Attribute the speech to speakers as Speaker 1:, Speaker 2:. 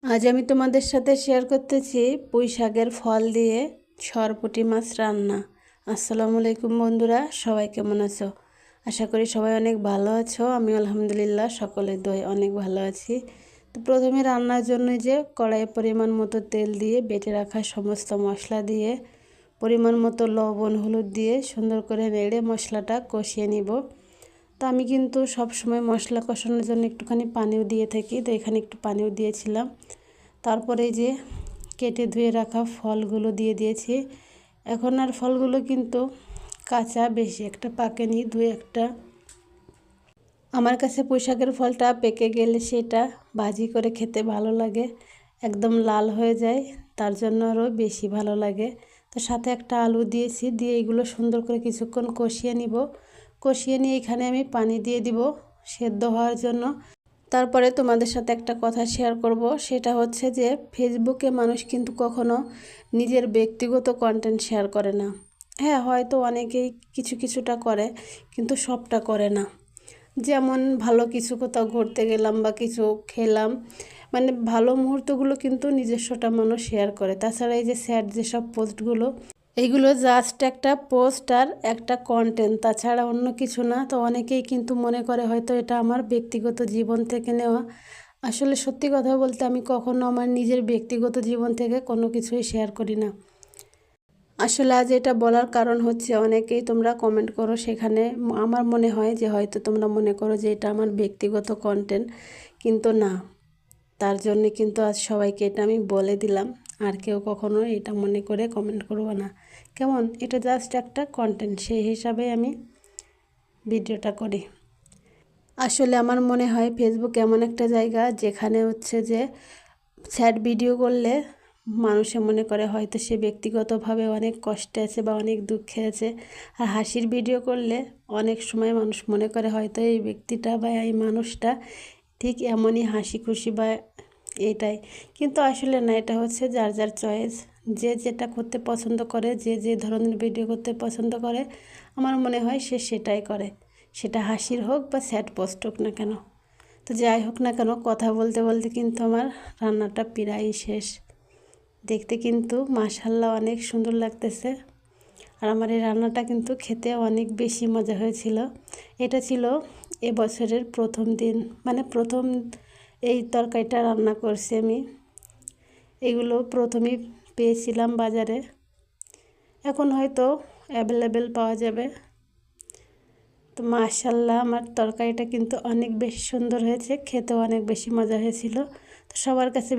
Speaker 1: আজ আমি তোমাদের সাথে শেয়ার করতেছি পুঁই শাকের ফল দিয়ে সরপুঁটি মাছ রান্না। আসসালামু আলাইকুম বন্ধুরা, সবাই কেমন আছো? আশা করি সবাই অনেক ভালো আছো। আমি আলহামদুলিল্লাহ সকলের দোয়ায় অনেক ভালো আছি। তো প্রথমে রান্নার জন্য যে কড়াইয়ে পরিমাণ মতো তেল দিয়ে বেটে রাখা সমস্ত মশলা দিয়ে পরিমাণ মতো লবণ হলুদ দিয়ে সুন্দর করে নেড়ে মশলাটা কষিয়ে নিব। তো আমি কিন্তু সব সময় মশলা কষানোর জন্য একটুখানি পানিও দিয়ে থাকি, তো এখানে একটু পানিও দিয়েছিলাম। তারপরে যে কেটে ধুয়ে রাখা ফলগুলো দিয়ে দিয়েছি। এখন আর ফলগুলো কিন্তু কাঁচা, বেশি একটা পাকেনি, দুই একটা। আমার কাছে পুঁই শাকের ফলটা পেকে গেলে সেটা ভাজি করে খেতে ভালো লাগে, একদম লাল হয়ে যায়, তার জন্য আরও বেশি ভালো লাগে। তো সাথে একটা আলু দিয়েছি, দিয়ে এগুলো সুন্দর করে কিছুক্ষণ কষিয়ে নিব। কষিয়ে নিয়ে এখানে আমি পানি দিয়ে দিব সেদ্ধ হওয়ার জন্য। তারপরে তোমাদের সাথে একটা কথা শেয়ার করব, সেটা হচ্ছে যে ফেসবুকে মানুষ কিন্তু কখনো নিজের ব্যক্তিগত কন্টেন্ট শেয়ার করে না। হ্যাঁ, হয়তো অনেকেই কিছুটা করে, কিন্তু সবটা করে না। যেমন ভালো কিছু কোথাও ঘুরতে গেলাম বা কিছু খেলাম, মানে ভালো মুহূর্তগুলো কিন্তু নিজস্বটা মানুষ শেয়ার করে। তাছাড়া এই যে স্যাড যেসব পোস্টগুলো, এইগুলো জাস্ট একটা পোস্ট আর একটা কন্টেন্ট, তাছাড়া অন্য কিছু না। তো অনেকেই কিন্তু মনে করে হয়তো এটা আমার ব্যক্তিগত জীবন থেকে নেওয়া। আসলে সত্যি কথা বলতে আমি কখনো আমার নিজের ব্যক্তিগত জীবন থেকে কোনো কিছুই শেয়ার করি না। আসলে আজ এটা বলার কারণ হচ্ছে, অনেকেই তোমরা কমেন্ট করো, সেখানে আমার মনে হয় যে হয়তো তোমরা মনে করো যে এটা আমার ব্যক্তিগত কন্টেন্ট, কিন্তু না। তার জন্য কিন্তু আজ সবাইকে এটা আমি বলে দিলাম। আর কেউ কখনো এটা মনে করে কমেন্ট করবো না, কেমন? এটা জাস্ট একটা কন্টেন্ট, সেই হিসাবে আমি ভিডিওটা করি। আসলে আমার মনে হয় ফেসবুক এমন একটা জায়গা যেখানে হচ্ছে যে স্যাড ভিডিও করলে মানুষে মনে করে হয়তো সে ব্যক্তিগতভাবে অনেক কষ্টে আছে বা অনেক দুঃখে আছে। আর হাসির ভিডিও করলে অনেক সময় মানুষ মনে করে হয়তো এই ব্যক্তিটা বা এই মানুষটা ঠিক এমনই হাসি খুশি বা এটাই। কিন্তু আসলে না, এটা হচ্ছে যার যার চয়েস, যে যেটা করতে পছন্দ করে, যে যে ধরনের ভিডিও করতে পছন্দ করে, আমার মনে হয় সে সেটাই করে, সেটা হাসির হোক বা স্যাড পোস্ট হোক না কেন। তো যাই হোক না কেন, কথা বলতে বলতে কিন্তু আমার রান্নাটা প্রায় শেষ। দেখতে কিন্তু মাশাআল্লাহ অনেক সুন্দর লাগতেছে। আর আমার এই রান্নাটা কিন্তু খেতে অনেক বেশি মজা হয়েছিল। এটা ছিল এবছরের প্রথম দিন, মানে প্রথম এই তরকারিটা রান্না করছি আমি। এগুলো প্রথমেই পেয়েছিলাম বাজারে, এখন হয়তো অ্যাভেলেবেল পাওয়া যাবে। তো মাশাআল্লাহ আমার তরকারিটা কিন্তু অনেক বেশি সুন্দর হয়েছে, খেতেও অনেক বেশি মজা হয়েছিল। তো সবার কাছে